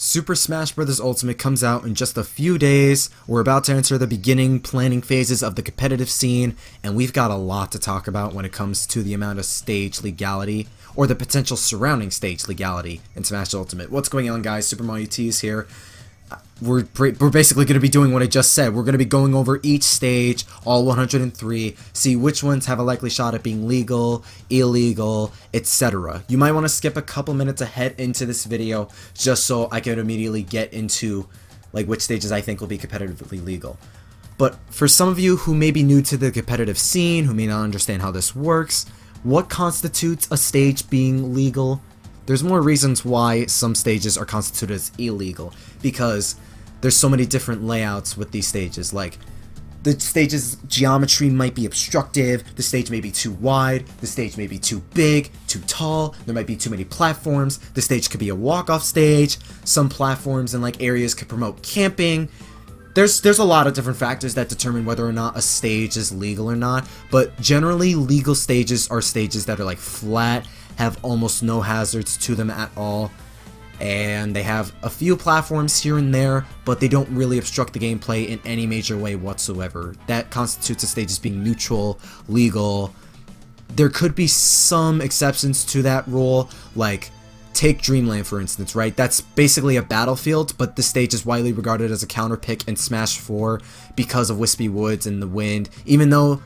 Super Smash Bros. Ultimate comes out in just a few days. We're about to enter the beginning planning phases of the competitive scene, and we've got a lot to talk about when it comes to the amount of stage legality, or the potential surrounding stage legality in Smash Ultimate. What's going on, guys? SuperMarioT is here. We're basically going to be doing what I just said. We're going to be going over each stage, all 103, see which ones have a likely shot at being legal, illegal, etc. You might want to skip a couple minutes ahead into this video just so I can immediately get into like which stages I think will be competitively legal. But for some of you who may be new to the competitive scene, who may not understand how this works, what constitutes a stage being legal? There's more reasons why some stages are constituted as illegal, because there's so many different layouts with these stages. Like, the stage's geometry might be obstructive, the stage may be too wide, the stage may be too big, too tall, there might be too many platforms, the stage could be a walk-off stage, some platforms and like areas could promote camping. There's a lot of different factors that determine whether or not a stage is legal or not, but generally legal stages are stages that are like flat, have almost no hazards to them at all, and they have a few platforms here and there, but they don't really obstruct the gameplay in any major way whatsoever. That constitutes a stage as being neutral, legal. There could be some exceptions to that rule, like take Dreamland for instance, right? That's basically a battlefield, but the stage is widely regarded as a counter pick in Smash 4 because of Wispy Woods and the wind. Even though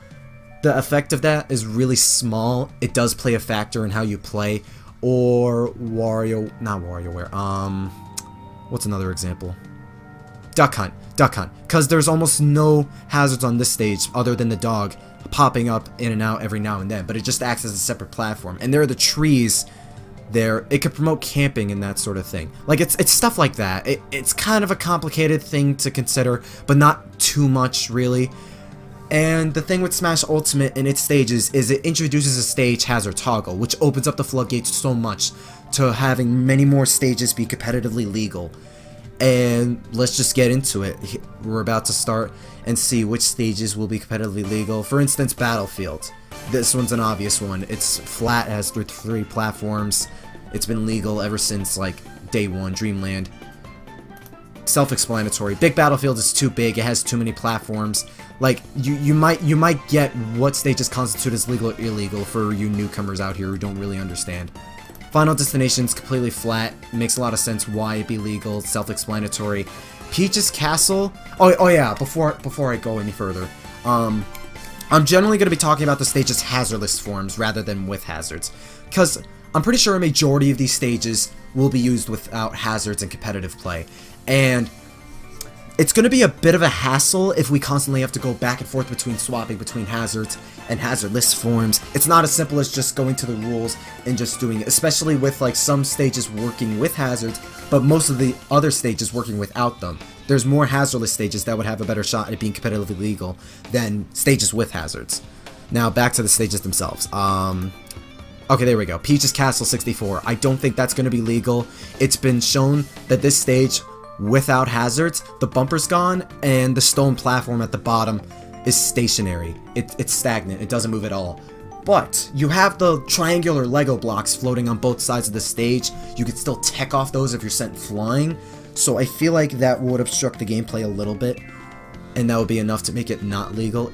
the effect of that is really small, it does play a factor in how you play. Or WarioWare, what's another example? Duck Hunt, because there's almost no hazards on this stage other than the dog popping up in and out every now and then, but it just acts as a separate platform. And there are the trees there, it could promote camping and that sort of thing. Like, it's stuff like that. It's kind of a complicated thing to consider, but not too much, really. And the thing with Smash Ultimate and its stages is it introduces a stage hazard toggle, which opens up the floodgates so much to having many more stages be competitively legal. And let's just get into it. We're about to start and see which stages will be competitively legal. For instance, Battlefield. This one's an obvious one. It's flat, it has three platforms. It's been legal ever since like day one, Dreamland. Self-explanatory. Big Battlefield is too big, it has too many platforms. Like, you might get what stages constitute as legal or illegal for you newcomers out here who don't really understand. Final Destination's completely flat, it makes a lot of sense why it'd be legal, self-explanatory. Peach's Castle, oh yeah, before I go any further, I'm generally going to be talking about the stage's hazardless forms rather than with hazards, because I'm pretty sure a majority of these stages will be used without hazards in competitive play, and it's going to be a bit of a hassle if we constantly have to go back and forth between swapping between hazards and hazardless forms. It's not as simple as just going to the rules and just doing it, especially with like some stages working with hazards, but most of the other stages working without them. There's more hazardless stages that would have a better shot at being competitively legal than stages with hazards. Now back to the stages themselves. Okay, there we go. Peach's Castle 64. I don't think that's going to be legal. It's been shown that this stage, without hazards, the bumper's gone, and the stone platform at the bottom is stationary. It's stagnant. It doesn't move at all. But you have the triangular Lego blocks floating on both sides of the stage. You could still tech off those if you're sent flying. So I feel like that would obstruct the gameplay a little bit, and that would be enough to make it not legal.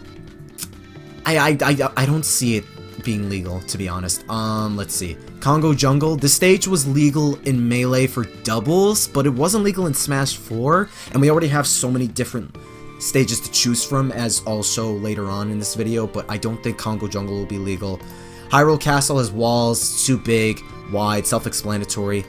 I don't see it being legal, to be honest. Let's see. Congo Jungle. The stage was legal in Melee for doubles, but it wasn't legal in Smash 4, and we already have so many different stages to choose from, as I'll show later on in this video, but I don't think Congo Jungle will be legal. Hyrule Castle has walls, too big, wide, self-explanatory.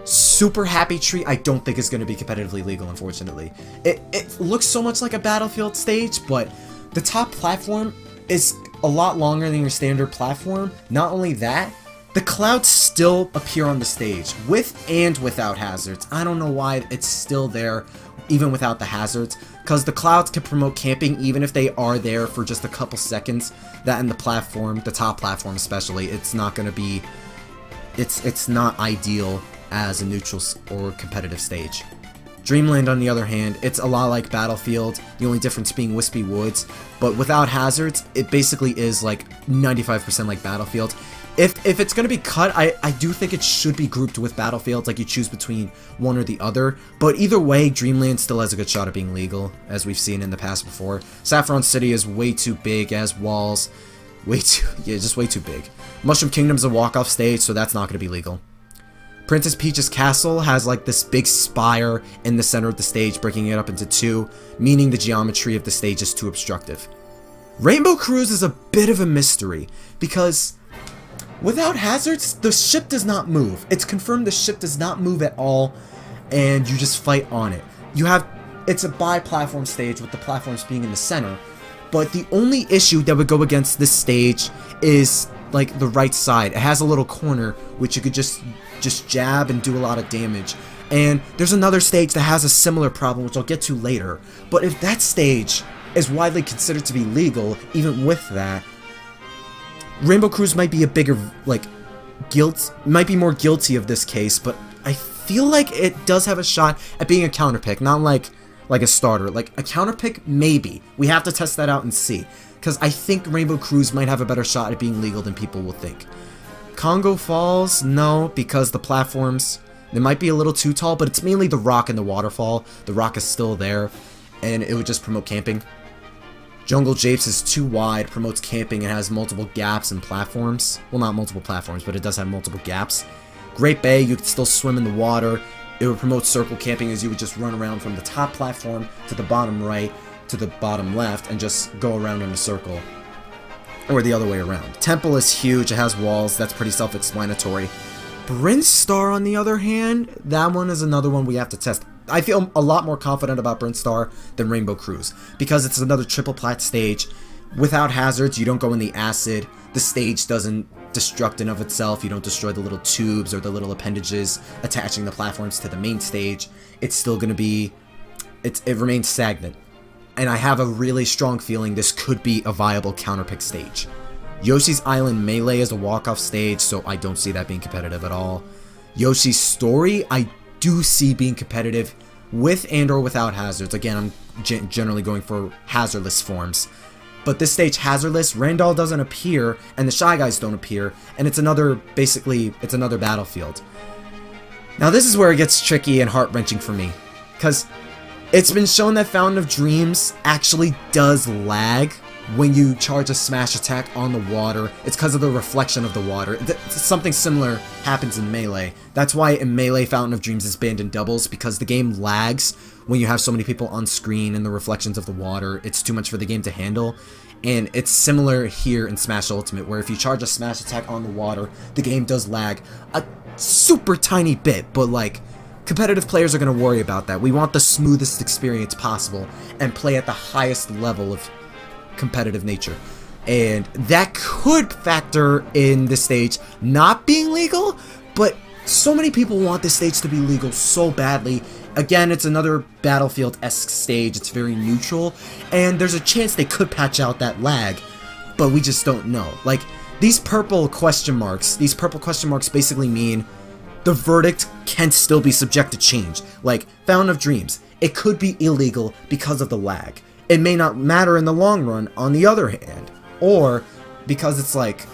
Super Happy Tree, I don't think is going to be competitively legal, unfortunately. It looks so much like a Battlefield stage, but the top platform is a lot longer than your standard platform. Not only that, the clouds still appear on the stage, with and without hazards. I don't know why it's still there, even without the hazards, because the clouds can promote camping even if they are there for just a couple seconds. That and the platform, the top platform especially, it's not going to be, it's not ideal as a neutral or competitive stage. Dreamland, on the other hand, it's a lot like Battlefield, the only difference being Wispy Woods, but without hazards, it basically is like 95% like Battlefield. If it's going to be cut, I do think it should be grouped with Battlefields, like you choose between one or the other. But either way, Dreamland still has a good shot at being legal, as we've seen in the past before. Saffron City is way too big, as walls. Just way too big. Mushroom Kingdom's a walk-off stage, so that's not going to be legal. Princess Peach's castle has like this big spire in the center of the stage, breaking it up into two, meaning the geometry of the stage is too obstructive. Rainbow Cruise is a bit of a mystery, because without hazards, the ship does not move. It's confirmed the ship does not move at all, and you just fight on it. It's a bi-platform stage with the platforms being in the center, but the only issue that would go against this stage is like the right side. It has a little corner which you could just jab and do a lot of damage. And there's another stage that has a similar problem, which I'll get to later. But if that stage is widely considered to be legal, even with that, Rainbow Cruise might be a bigger, like, might be more guilty of this case, but I feel like it does have a shot at being a counterpick, not like a starter. Like, a counterpick, maybe. We have to test that out and see, because I think Rainbow Cruise might have a better shot at being legal than people will think. Congo Falls, no, because the platforms, they might be a little too tall, but it's mainly the rock and the waterfall. The rock is still there, and it would just promote camping. Jungle Japes is too wide, promotes camping, and has multiple gaps and platforms. Well, not multiple platforms, but it does have multiple gaps. Great Bay, you could still swim in the water. It would promote circle camping, as you would just run around from the top platform to the bottom right to the bottom left and just go around in a circle. Or the other way around. Temple is huge, it has walls, that's pretty self-explanatory. Brinstar, on the other hand, that one is another one we have to test. I feel a lot more confident about Brinstar than Rainbow Cruise, because it's another triple plat stage. Without hazards, you don't go in the acid, the stage doesn't destruct in of itself, you don't destroy the little tubes or the little appendages attaching the platforms to the main stage. It's still going to be, it remains stagnant. And I have a really strong feeling this could be a viable counterpick stage. Yoshi's Island Melee is a walk-off stage, so I don't see that being competitive at all. Yoshi's Story, I do see being competitive with and or without hazards. Again, I'm generally going for hazardless forms. But this stage, hazardless, Randall doesn't appear, and the Shy Guys don't appear, and it's another, basically, it's another battlefield. Now this is where it gets tricky and heart-wrenching for me, because it's been shown that Fountain of Dreams actually does lag when you charge a smash attack on the water. It's because of the reflection of the water. Something similar happens in Melee. That's why in Melee, Fountain of Dreams is banned in doubles, because the game lags when you have so many people on screen and the reflections of the water. It's too much for the game to handle. And it's similar here in Smash Ultimate, where if you charge a smash attack on the water, the game does lag a super tiny bit, but like, competitive players are going to worry about that. We want the smoothest experience possible and play at the highest level of competitive nature. And that could factor in this stage not being legal, but so many people want this stage to be legal so badly. Again, it's another Battlefield-esque stage. It's very neutral, and there's a chance they could patch out that lag, but we just don't know. Like, these purple question marks basically mean the verdict can still be subject to change. Like, Fountain of Dreams, it could be illegal because of the lag. It may not matter in the long run, on the other hand. Or, because it's like,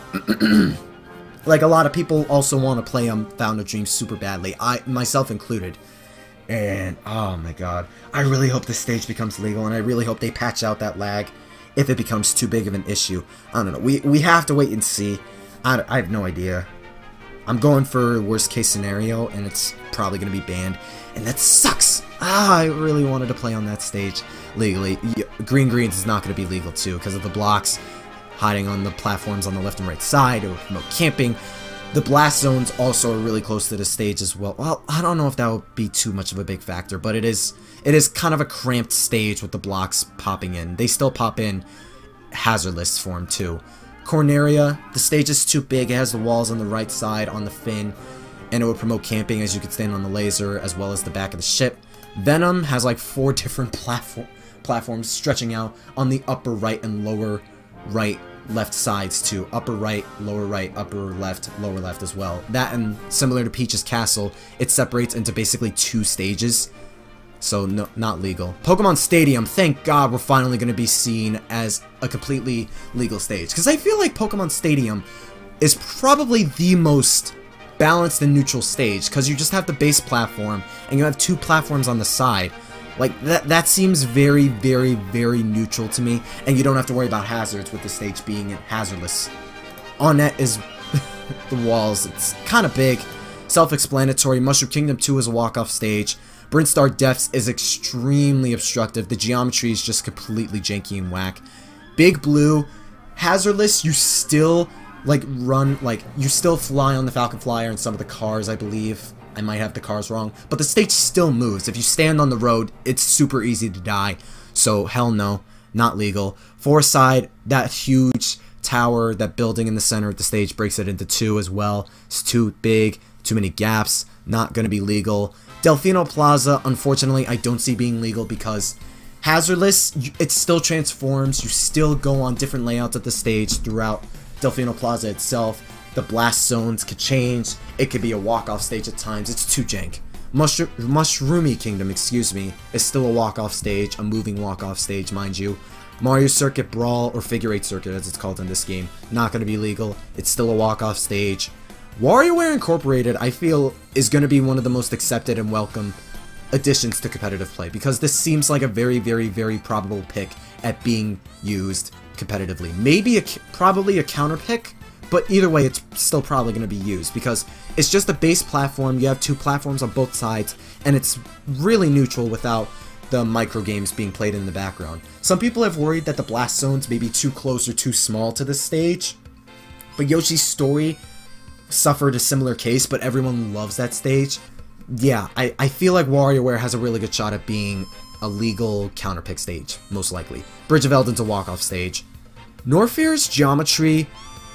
like a lot of people also want to play Fountain of Dreams super badly, myself included. And, oh my god, I really hope this stage becomes legal, and I really hope they patch out that lag if it becomes too big of an issue. I don't know, we have to wait and see. I have no idea. I'm going for worst case scenario, and it's probably going to be banned, and that sucks! I really wanted to play on that stage legally. Greens is not going to be legal too, because of the blocks hiding on the platforms on the left and right side. It would promote camping. The blast zones also are really close to the stage as well. Well, I don't know if that would be too much of a big factor, but it is kind of a cramped stage with the blocks popping in. They still pop in hazardless form too. Corneria, the stage is too big. It has the walls on the right side on the fin, and it would promote camping, as you could stand on the laser as well as the back of the ship. Venom has like 4 different platforms stretching out on the upper right and lower right, left sides too. Upper right, upper left, lower left as well. That, and similar to Peach's Castle, it separates into basically 2 stages. So, no, not legal. Pokemon Stadium, thank God we're finally going to be seen as a completely legal stage. Because I feel like Pokemon Stadium is probably the most balanced and neutral stage, because you just have the base platform, and you have 2 platforms on the side. Like, that seems very, very, very neutral to me, and you don't have to worry about hazards with the stage being hazardless. On net is the walls. It's kind of big. Self-explanatory. Mushroom Kingdom 2 is a walk-off stage. Brinstar Depths is extremely obstructive. The geometry is just completely janky and whack. Big Blue, hazardless, you still, you still fly on the Falcon Flyer and some of the cars, I believe. I might have the cars wrong, but the stage still moves. If you stand on the road, it's super easy to die, so hell no, not legal. Side, that huge tower, that building in the center of the stage breaks it into 2 as well. It's too big, too many gaps, not going to be legal. Delfino Plaza, unfortunately, I don't see being legal because hazardless, it still transforms, you still go on different layouts of the stage throughout Delfino Plaza itself. The blast zones could change. It could be a walk-off stage at times. It's too jank. Mushroomy Kingdom, excuse me, is still a walk-off stage, a moving walk-off stage, mind you. Mario Circuit, Brawl, or Figure 8 Circuit as it's called in this game, not going to be legal. It's still a walk-off stage. WarioWare Incorporated, I feel, is going to be one of the most accepted and welcome additions to competitive play, because this seems like a very, very, very probable pick at being used competitively. Maybe probably a counter pick, but either way, it's still probably going to be used, because it's just a base platform, you have 2 platforms on both sides, and it's really neutral without the micro games being played in the background. Some people have worried that the blast zones may be too close or too small to the stage, but Yoshi's Story suffered a similar case, but everyone loves that stage. Yeah, I feel like WarioWare has a really good shot at being a legal counterpick stage, most likely. Bridge of Eldon's a walk-off stage. Norfair's geometry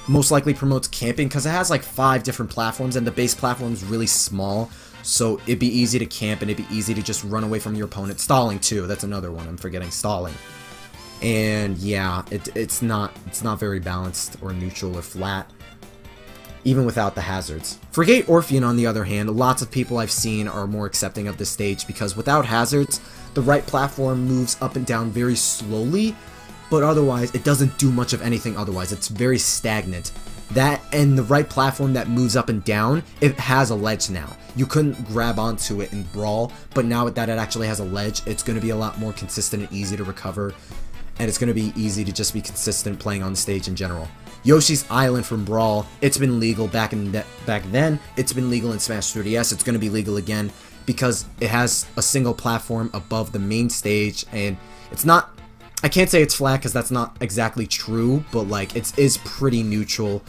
most likely promotes camping because it has like 5 different platforms and the base platform is really small, so it'd be easy to camp and it'd be easy to just run away from your opponent. Stalling too, that's another one, I'm forgetting stalling. And yeah, it's not very balanced or neutral or flat, even without the hazards. Frigate Orpheon, on the other hand, lots of people I've seen are more accepting of this stage because without hazards, the right platform moves up and down very slowly, but otherwise, it doesn't do much of anything otherwise. It's very stagnant. That and the right platform that moves up and down, it has a ledge now. You couldn't grab onto it in Brawl, but now that it actually has a ledge, it's going to be a lot more consistent and easy to recover, and it's going to be easy to just be consistent playing on the stage in general. Yoshi's Island from Brawl, it's been legal back then, it's been legal in Smash 3DS, it's going to be legal again, because it has a single platform above the main stage, and it's not, I can't say it's flat because that's not exactly true, but like it is pretty neutral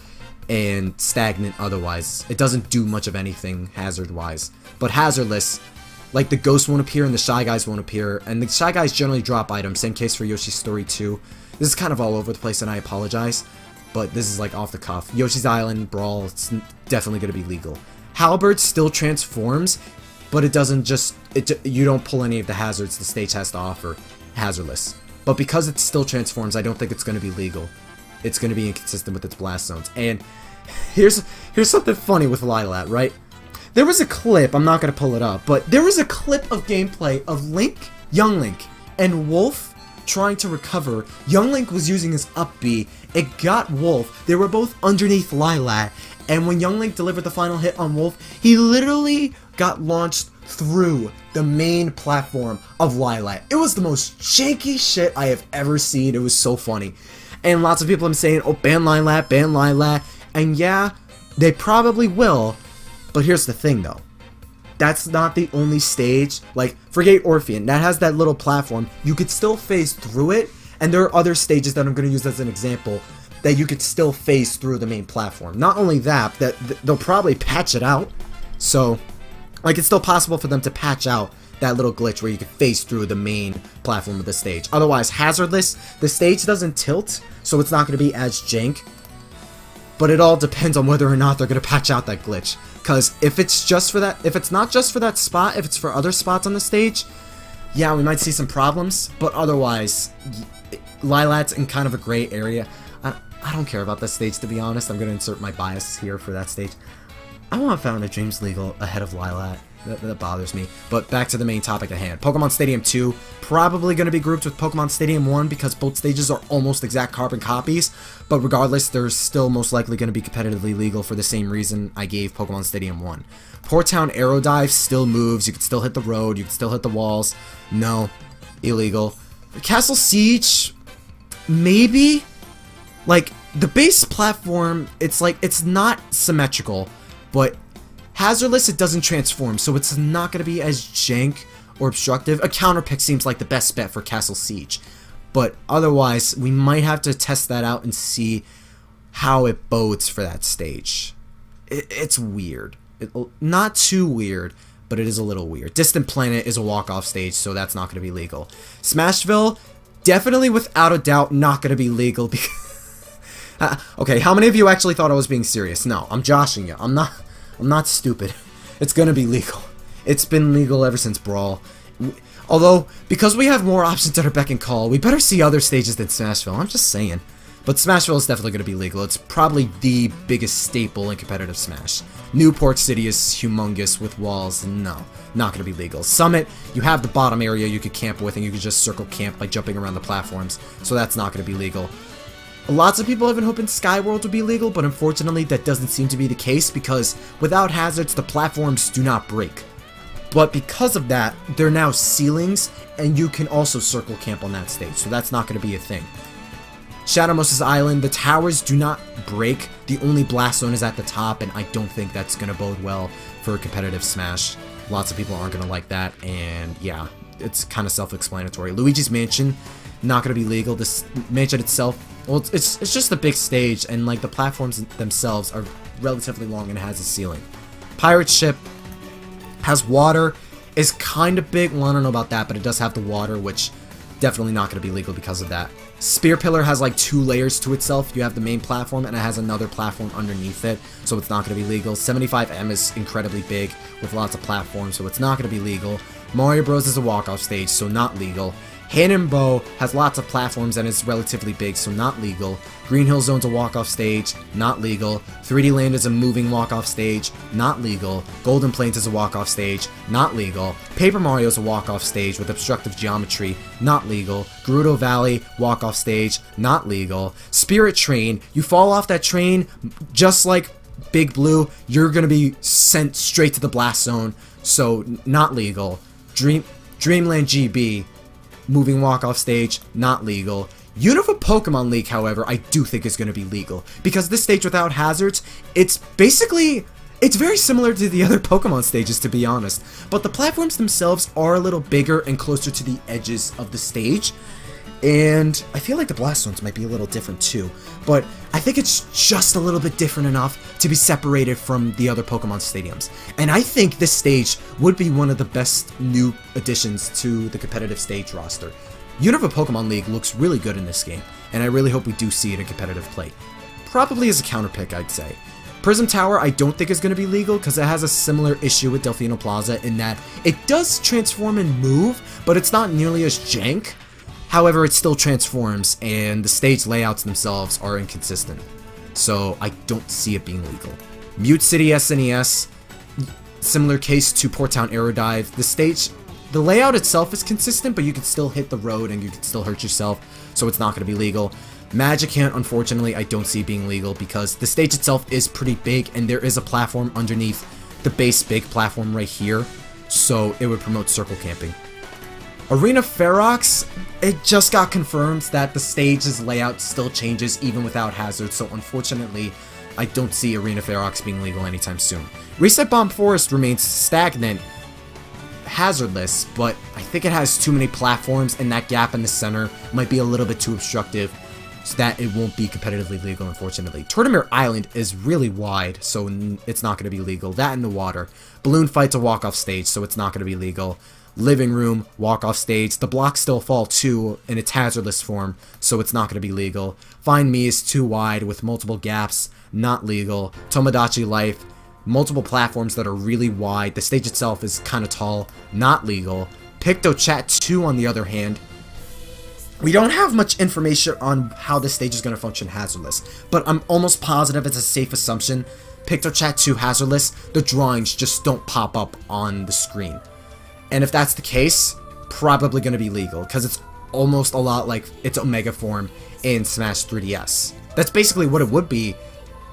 and stagnant otherwise. It doesn't do much of anything hazard-wise. But hazardless, like the ghosts won't appear and the Shy Guys won't appear, and the Shy Guys generally drop items, same case for Yoshi's Story 2. This is kind of all over the place and I apologize, but this is like off the cuff. Yoshi's Island, Brawl, it's definitely going to be legal. Halberd still transforms, but it doesn't just, you don't pull any of the hazards the stage has to offer, hazardless. But because it still transforms, I don't think it's going to be legal. It's going to be inconsistent with its blast zones. And here's something funny with Lilat, right? There was a clip, I'm not going to pull it up, but there was a clip of gameplay of Link, Young Link, and Wolf trying to recover. Young Link was using his up B. It got Wolf. They were both underneath Lilat. And when Young Link delivered the final hit on Wolf, he literally got launched through the main platform of Lilat. It was the most janky shit I have ever seen. It was so funny. And lots of people have been saying, oh, ban Lilat, ban Lilat. And yeah, they probably will. But here's the thing, though. That's not the only stage. Like, Frigate Orpheon, that has that little platform. You could still phase through it. And there are other stages that I'm going to use as an example that you could still phase through the main platform. Not only that, they'll probably patch it out. So, like, it's still possible for them to patch out that little glitch where you can phase through the main platform of the stage. Otherwise, hazardless, the stage doesn't tilt, so it's not going to be as jank. But it all depends on whether or not they're going to patch out that glitch. Because if it's just for that, if it's not just for that spot, if it's for other spots on the stage, yeah, we might see some problems. But otherwise, Lilat's in kind of a gray area. I don't care about that stage, to be honest. I'm going to insert my bias here for that stage. I want Fountain of Dreams legal ahead of Lilat. That bothers me. But back to the main topic at hand. Pokemon Stadium 2, probably going to be grouped with Pokemon Stadium 1 because both stages are almost exact carbon copies. But regardless, they're still most likely going to be competitively legal for the same reason I gave Pokemon Stadium 1. Port Town Aero Dive still moves. You can still hit the road. You can still hit the walls. No. Illegal. Castle Siege, maybe? Like, the base platform, it's not symmetrical, but hazardless, it doesn't transform, so it's not going to be as jank or obstructive. A counter pick seems like the best bet for Castle Siege, but otherwise, we might have to test that out and see how it bodes for that stage. It's weird. Not too weird, but it is a little weird. Distant Planet is a walk-off stage, so that's not going to be legal. Smashville, definitely without a doubt not going to be legal because... okay, how many of you actually thought I was being serious? No, I'm joshing you. I'm not stupid. It's going to be legal. It's been legal ever since Brawl. Although, because we have more options at our beck and call, we better see other stages than Smashville. I'm just saying. But Smashville is definitely going to be legal. It's probably the biggest staple in competitive Smash. Newport City is humongous with walls. No, not going to be legal. Summit, you have the bottom area you could camp with, and you could just circle camp by jumping around the platforms. So that's not going to be legal. Lots of people have been hoping Skyworld would be legal, but unfortunately that doesn't seem to be the case because without hazards, the platforms do not break. But because of that, there are now ceilings, and you can also circle camp on that stage, so that's not going to be a thing. Shadow Moses Island, the towers do not break. The only blast zone is at the top, and I don't think that's going to bode well for competitive Smash. Lots of people aren't going to like that, and yeah, it's kind of self-explanatory. Luigi's Mansion, not going to be legal. This mansion itself, well, it's just a big stage, and like the platforms themselves are relatively long and it has a ceiling. Pirate Ship has water, is kind of big. Well, I don't know about that, but it does have the water, which definitely not going to be legal because of that. Spear Pillar has like 2 layers to itself. You have the main platform and it has another platform underneath it, so it's not going to be legal. 75M is incredibly big with lots of platforms, so it's not going to be legal. Mario Bros is a walk-off stage, so not legal. Hand and Bow has lots of platforms and is relatively big, so not legal. Green Hill Zone's a walk-off stage, not legal. 3D Land is a moving walk-off stage, not legal. Golden Plains is a walk-off stage, not legal. Paper Mario is a walk-off stage with obstructive geometry, not legal. Gerudo Valley, walk-off stage, not legal. Spirit Train, you fall off that train, just like Big Blue, you're gonna be sent straight to the blast zone, so not legal. Dreamland GB, moving walk-off stage, not legal. Unova Pokemon League, however, I do think is going to be legal. Because this stage without hazards, it's very similar to the other Pokemon stages, to be honest. But the platforms themselves are a little bigger and closer to the edges of the stage. And I feel like the blast zones might be a little different too. But I think it's just a little bit different enough to be separated from the other Pokemon stadiums. And I think this stage would be one of the best new additions to the competitive stage roster. Unova Pokemon League looks really good in this game, and I really hope we do see it in competitive play. Probably as a counter pick, I'd say. Prism Tower I don't think is going to be legal because it has a similar issue with Delfino Plaza in that it does transform and move, but it's not nearly as jank. However, it still transforms, and the stage layouts themselves are inconsistent, so I don't see it being legal. Mute City SNES, similar case to Port Town Aerodive. The layout itself is consistent, but you can still hit the road and you can still hurt yourself, so it's not going to be legal. Magic Hand, unfortunately, I don't see being legal because the stage itself is pretty big, and there is a platform underneath the base big platform right here, so it would promote circle camping. Arena Ferox, it just got confirmed that the stage's layout still changes even without hazards, so unfortunately, I don't see Arena Ferox being legal anytime soon. Reset Bomb Forest remains stagnant, hazardless, but I think it has too many platforms, and that gap in the center might be a little bit too obstructive, so that it won't be competitively legal, unfortunately. Tortimer Island is really wide, so it's not going to be legal. That in the water. Balloon Fight's a walk-off stage, so it's not going to be legal. Living Room, walk-off stage. The blocks still fall too in its hazardless form, so it's not going to be legal. Find Me is too wide with multiple gaps, not legal. Tomodachi Life, multiple platforms that are really wide. The stage itself is kind of tall, not legal. Pictochat 2, on the other hand, we don't have much information on how this stage is going to function hazardless, but I'm almost positive it's a safe assumption Pictochat 2 hazardless, the drawings just don't pop up on the screen. And if that's the case, probably going to be legal, because it's almost a lot like its Omega form in Smash 3DS. That's basically what it would be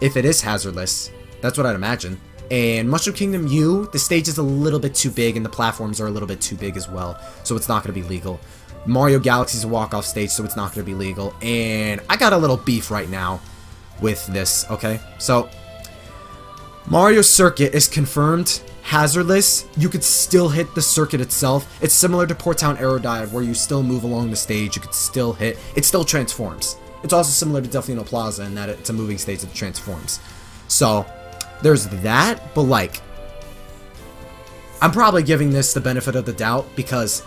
if it is hazardless. That's what I'd imagine. And Mushroom Kingdom U, the stage is a little bit too big and the platforms are a little bit too big as well, so it's not going to be legal. Mario Galaxy is a walk-off stage, so it's not going to be legal. And I got a little beef right now with this, okay? So, Mario Circuit is confirmed hazardless. You could still hit the circuit itself. It's similar to Port Town Aerodrive, where you still move along the stage, you could still hit. It still transforms. It's also similar to Delfino Plaza in that it's a moving stage that transforms. So, there's that, but like, I'm probably giving this the benefit of the doubt because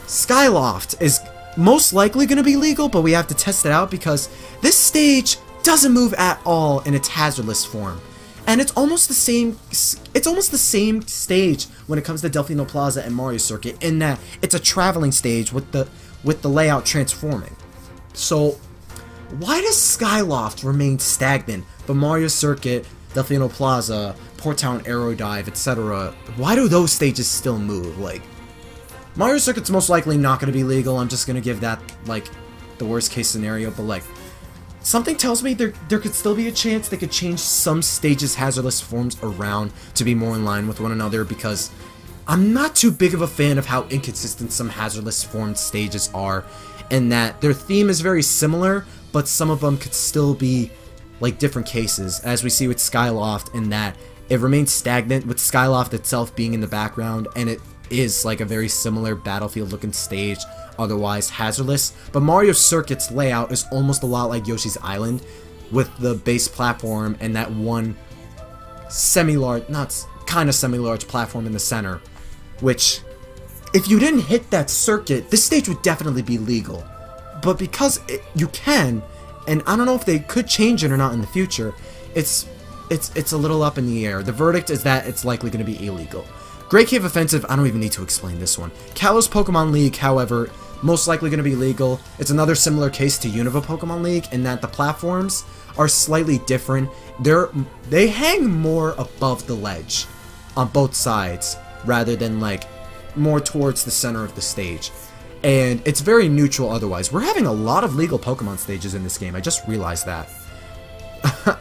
Skyloft is most likely going to be legal, but we have to test it out because this stage doesn't move at all in its hazardless form. And it's almost the same stage when it comes to Delfino Plaza and Mario Circuit in that it's a traveling stage with the layout transforming. So why does Skyloft remain stagnant, but Mario Circuit, Delfino Plaza, Port Town Aerodive, etc., why do those stages still move? Like, Mario Circuit's most likely not going to be legal. I'm just going to give that, like, the worst case scenario, but, like, something tells me there could still be a chance they could change some stages' hazardless forms around to be more in line with one another, because I'm not too big of a fan of how inconsistent some hazardless formed stages are, and that their theme is very similar, but some of them could still be like different cases, as we see with Skyloft, in that it remains stagnant with Skyloft itself being in the background, and it is like a very similar battlefield looking stage, otherwise hazardless. But Mario Circuit's layout is almost a lot like Yoshi's Island, with the base platform and that one semi-large, not kind of semi-large platform in the center, which, if you didn't hit that circuit, this stage would definitely be legal. But because you can, and I don't know if they could change it or not in the future, it's a little up in the air. The verdict is that it's likely going to be illegal. Great Cave Offensive, I don't even need to explain this one. Kalos Pokemon League, however, most likely going to be legal. It's another similar case to Unova Pokemon League in that the platforms are slightly different. They hang more above the ledge on both sides rather than like more towards the center of the stage. And it's very neutral otherwise. We're having a lot of legal Pokemon stages in this game. I just realized that.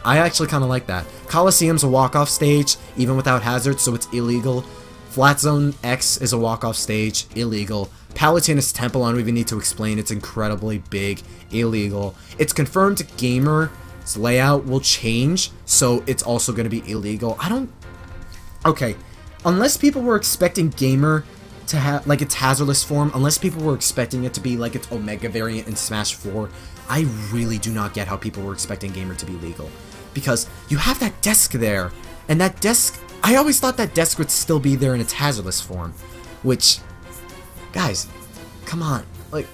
I actually kind of like that. Coliseum's a walk-off stage, even without hazards, so it's illegal. Flat Zone X is a walk-off stage, illegal. Palutena's Temple, I don't even need to explain, it's incredibly big, illegal. It's confirmed Gamer's layout will change, so it's also going to be illegal. Okay, unless people were expecting Gamer to have, like, its hazardless form, unless people were expecting it to be like its Omega variant in Smash 4, I really do not get how people were expecting Gamer to be legal. Because you have that desk there, and that desk, I always thought that desk would still be there in its hazardless form, which, guys, come on, like,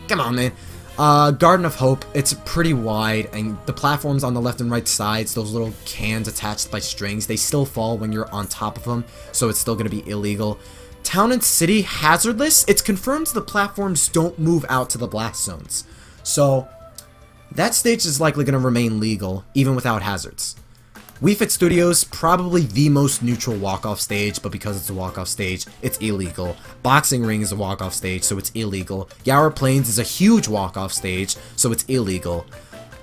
come on, man. Garden of Hope, it's pretty wide, and the platforms on the left and right sides, those little cans attached by strings, they still fall when you're on top of them, so it's still going to be illegal. Town and City, hazardless, it's confirmed the platforms don't move out to the blast zones, so that stage is likely going to remain legal, even without hazards. Wii Fit Studios, probably the most neutral walk-off stage, but because it's a walk-off stage, it's illegal. Boxing Ring is a walk-off stage, so it's illegal. Yarrow Plains is a huge walk-off stage, so it's illegal.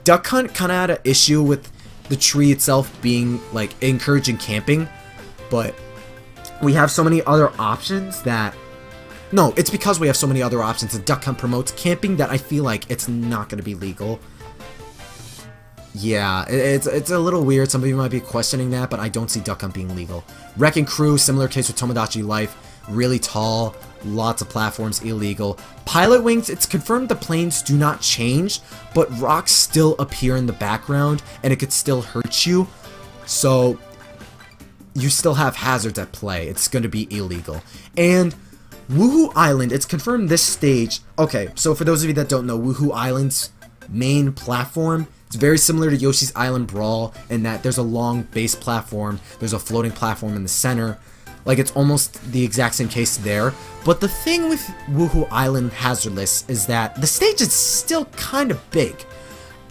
Duck Hunt kind of had an issue with the tree itself being, like, encouraging camping, but we have so many other options that... No, it's because we have so many other options and Duck Hunt promotes camping that I feel like it's not going to be legal. Yeah, it's a little weird. Some of you might be questioning that, but I don't see Duck Hunt being legal. Wrecking Crew, similar case with Tomodachi Life. Really tall, lots of platforms, illegal. Pilot Wings, it's confirmed the planes do not change, but rocks still appear in the background, and it could still hurt you. So, you still have hazards at play. It's going to be illegal. And Woohoo Island, it's confirmed this stage... Okay, so for those of you that don't know, Woohoo Island's main platform... It's very similar to Yoshi's Island Brawl in that there's a long base platform, there's a floating platform in the center. Like, it's almost the exact same case there. But the thing with Woohoo Island Hazardless is that the stage is still kind of big.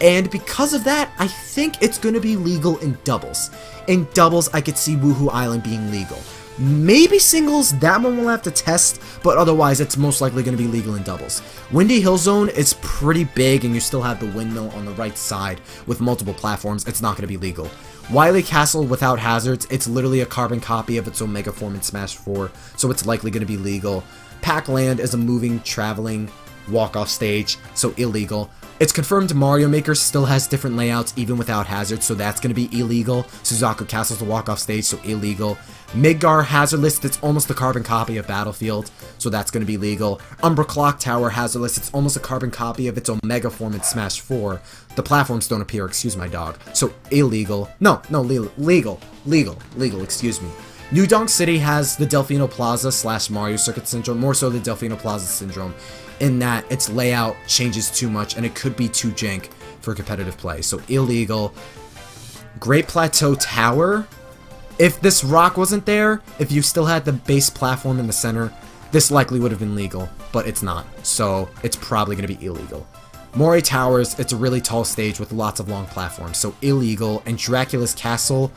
And because of that, I think it's going to be legal in doubles. In doubles, I could see Woohoo Island being legal. Maybe singles, that one we'll have to test, but otherwise it's most likely going to be legal in doubles. Windy Hill Zone is pretty big and you still have the windmill on the right side with multiple platforms. It's not going to be legal. Wily Castle without hazards, it's literally a carbon copy of its Omega form in Smash 4, so it's likely going to be legal. Pac-Land is a moving, traveling, walk-off stage, so illegal. It's confirmed Mario Maker still has different layouts even without hazards, so that's going to be illegal. Suzaku Castle's a walk-off stage, so illegal. Midgar Hazardless, it's almost a carbon copy of Battlefield, so that's going to be legal. Umbra Clock Tower Hazardless, it's almost a carbon copy of its Omega form in Smash 4. The platforms don't appear, excuse my dog, so illegal. No, legal, excuse me. New Donk City has the Delfino Plaza / Mario Circuit Syndrome, more so the Delfino Plaza Syndrome, in that its layout changes too much and it could be too jank for competitive play, so illegal. Great Plateau Tower, if this rock wasn't there, if you still had the base platform in the center, this likely would have been legal, but it's not, so it's probably going to be illegal. Moray Towers, it's a really tall stage with lots of long platforms, so illegal. And Dracula's Castle,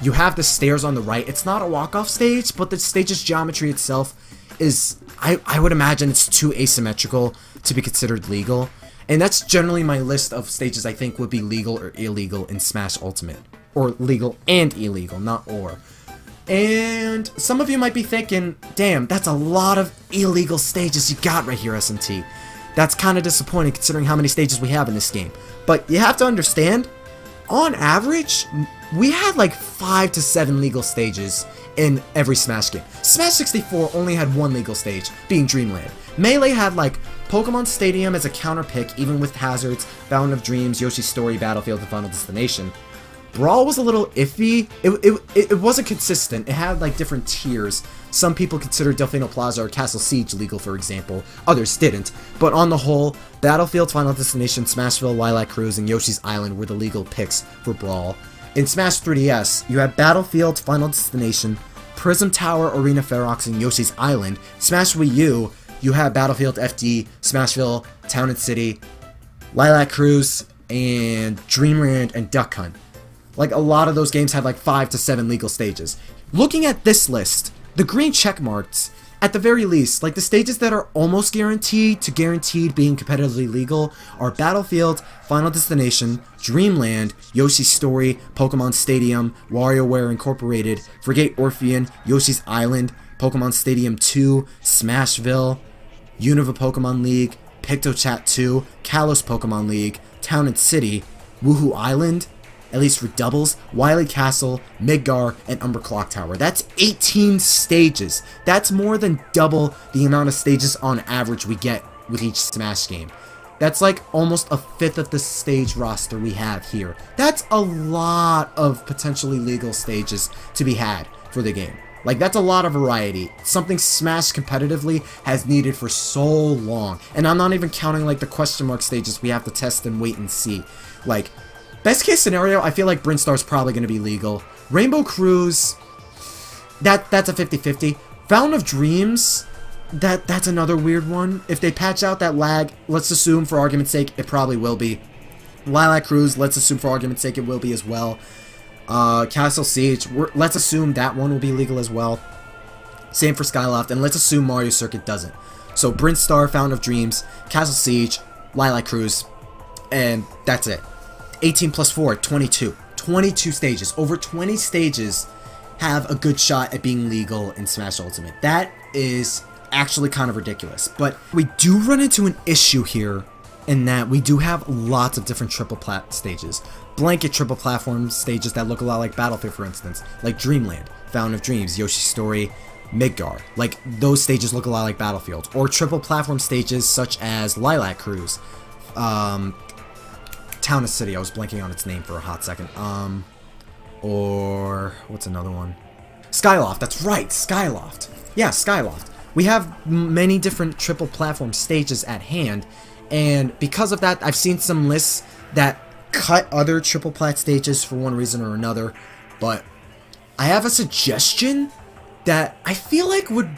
you have the stairs on the right. It's not a walk-off stage, but the stage's geometry itself is, I would imagine it's too asymmetrical to be considered legal. And that's generally my list of stages I think would be legal or illegal in Smash Ultimate. Or legal and illegal, not or. And some of you might be thinking, damn, that's a lot of illegal stages you got right here, S&T. That's kind of disappointing considering how many stages we have in this game. But you have to understand, on average, we had like 5 to 7 legal stages in every Smash game. Smash 64 only had one legal stage, being Dreamland. Melee had like Pokemon Stadium as a counter pick, even with hazards, Fountain of Dreams, Yoshi's Story, Battlefield, and Final Destination. Brawl was a little iffy. It wasn't consistent. It had like different tiers. Some people considered Delfino Plaza or Castle Siege legal, for example. Others didn't. But on the whole, Battlefield, Final Destination, Smashville, Lilac Cruise, and Yoshi's Island were the legal picks for Brawl. In Smash 3DS, you had Battlefield, Final Destination, Prism Tower, Arena Ferox, and Yoshi's Island. Smash Wii U, you had Battlefield FD, Smashville, Town and City, Lilac Cruise, and Dreamland and Duck Hunt. Like, a lot of those games had like 5 to 7 legal stages. Looking at this list, the green check marks, at the very least, like the stages that are almost guaranteed to guaranteed being competitively legal are Battlefield, Final Destination, Dreamland, Yoshi's Story, Pokemon Stadium, WarioWare Incorporated, Frigate Orpheon, Yoshi's Island, Pokemon Stadium 2, Smashville, Unova Pokemon League, PictoChat 2, Kalos Pokemon League, Town and City, Woohoo Island, at least for doubles, Wily Castle, Midgar, and Umbra Clock Tower. That's 18 stages. That's more than double the amount of stages on average we get with each Smash game. That's like almost a fifth of the stage roster we have here. That's a lot of potentially legal stages to be had for the game. Like, that's a lot of variety. Something Smash competitively has needed for so long. And I'm not even counting like the question mark stages we have to test and wait and see. Like, best case scenario, I feel like Brinstar's probably going to be legal. Rainbow Cruise, that's a 50-50. Fountain of Dreams, that's another weird one. If they patch out that lag, let's assume for argument's sake it probably will be. Lilac Cruise, let's assume for argument's sake it will be as well. Castle Siege, let's assume that one will be legal as well. Same for Skyloft, and let's assume Mario Circuit doesn't. So Brinstar, Fountain of Dreams, Castle Siege, Lilac Cruise, and that's it. 18 plus 4, 22. 22 stages. Over 20 stages have a good shot at being legal in Smash Ultimate. That is actually kind of ridiculous. But we do run into an issue here in that we do have lots of different triple plat stages. Blanket triple platform stages that look a lot like Battlefield, for instance. Like Dreamland, Fountain of Dreams, Yoshi's Story, Midgar. Like, those stages look a lot like Battlefield. Or triple platform stages such as Lilac Cruise. Town and City, I was blanking on its name for a hot second. Or what's another one? Skyloft, that's right, Skyloft. Yeah, Skyloft. We have many different triple platform stages at hand, and because of that, I've seen some lists that cut other triple plat stages for one reason or another, but I have a suggestion that I feel like would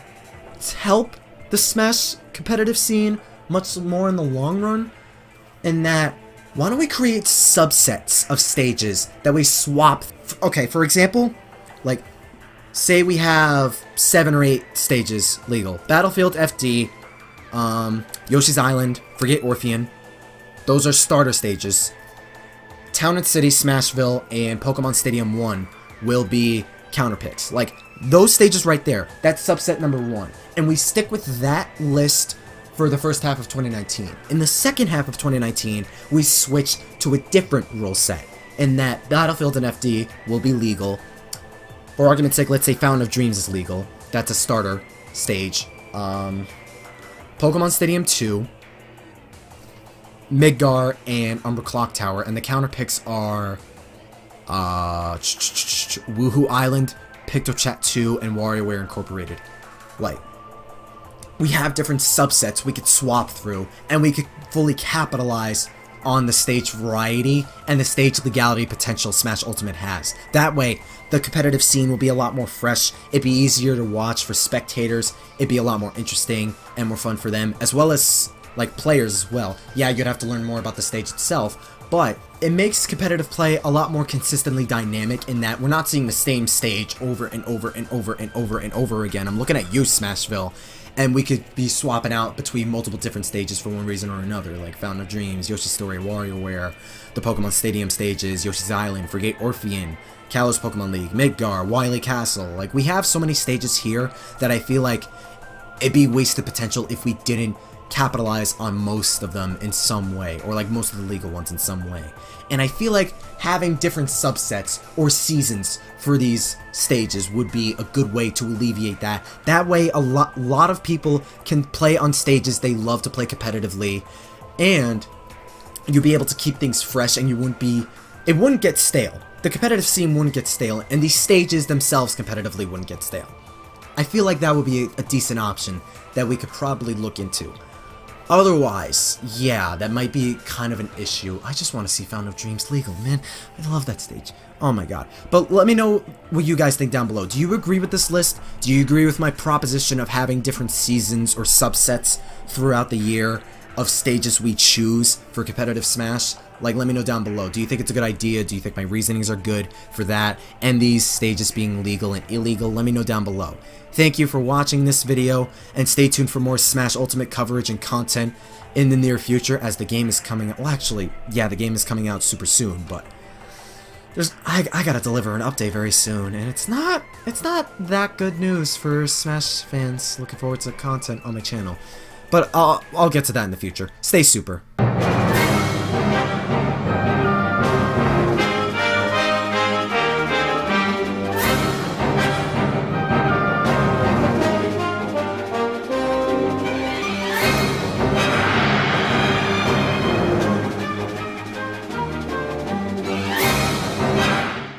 help the Smash competitive scene much more in the long run, in that why don't we create subsets of stages that we swap? Okay, for example, like, say we have 7 or 8 stages legal. Battlefield FD, Yoshi's Island, Forget Orphean. Those are starter stages. Town and City, Smashville, and Pokemon Stadium 1 will be counterpicks. Like, those stages right there, that's subset number 1. And we stick with that list for the first half of 2019. In the second half of 2019, we switch to a different rule set, in that Battlefield and FD will be legal. For argument's sake, let's say Fountain of Dreams is legal. That's a starter stage. Pokemon Stadium 2, Midgar, and Umber Clock Tower, and the counterpicks are Woohoo Island, PictoChat 2, and WarioWare Incorporated. Like, we have different subsets we could swap through, and we could fully capitalize on the stage variety and the stage legality potential Smash Ultimate has. That way, the competitive scene will be a lot more fresh, it'd be easier to watch for spectators, it'd be a lot more interesting and more fun for them, as well as, like, players as well. Yeah, you'd have to learn more about the stage itself, but it makes competitive play a lot more consistently dynamic in that we're not seeing the same stage over and over and over and over and over again. I'm looking at you, Smashville, and we could be swapping out between multiple different stages for one reason or another, like Fountain of Dreams, Yoshi's Story, WarioWare, the Pokemon Stadium stages, Yoshi's Island, Forget Orphean, Kalos Pokemon League, Midgar, Hyrule Castle. Like, we have so many stages here that I feel like it'd be wasted potential if we didn't capitalize on most of them in some way, or like most of the legal ones in some way. And I feel like having different subsets or seasons for these stages would be a good way to alleviate that. That way a lot of people can play on stages they love to play competitively, and you'll be able to keep things fresh, and it wouldn't get stale. The competitive scene wouldn't get stale, and these stages themselves competitively wouldn't get stale. I feel like that would be a decent option that we could probably look into. Otherwise, yeah, that might be kind of an issue. I just want to see Fountain of Dreams legal, man. I love that stage. Oh my god. But let me know what you guys think down below. Do you agree with this list? Do you agree with my proposition of having different seasons or subsets throughout the year of stages we choose for competitive Smash? Like, let me know down below. Do you think it's a good idea? Do you think my reasonings are good for that? And these stages being legal and illegal? Let me know down below. Thank you for watching this video, and stay tuned for more Smash Ultimate coverage and content in the near future as the game is coming out. Well, actually, yeah, the game is coming out super soon, but I gotta deliver an update very soon, and it's not that good news for Smash fans looking forward to content on my channel. But I'll get to that in the future. Stay super.